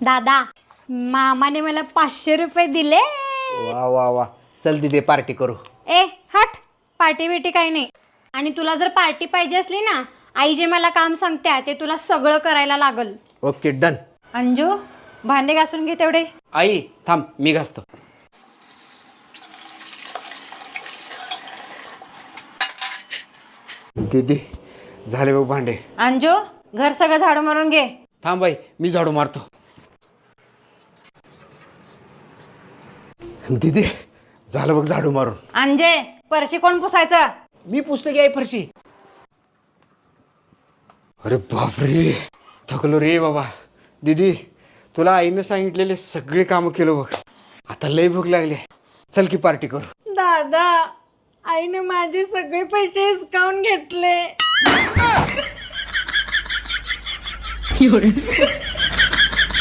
दादा, मामाने मला 500 रुपये दिले. वा वा वा, चल दीदी पार्टी करू. ए हट, पार्टी बिटी काही नाही. आणि तुला जर पार्टी पाहिजे असली ना, आई जे मला काम सांगते ते तुला सगळं करायला लागल. Okay done. अंजू, भांडे घासून घे तेवढे. आई थांब, मी घासतो. दीदी झाले बघ भांडे. अंजू, घर सगळं झाडू मारून घे. थांब आई, मी झाडू मारतो. दीदी झालं बघ झाडू मारून. अंजे, परशी कोण पुसायचं? मी पुसतो की आई फरशी. अरे बापरे, थकलो रे बाबा. दीदी तुला आईनं सांगितलेले सगळे कामं केलं बघ. आता लय भूक लागली. चल की पार्टी करू. दादा, आईने माझे सगळे पैसे हिसकावून घेतले.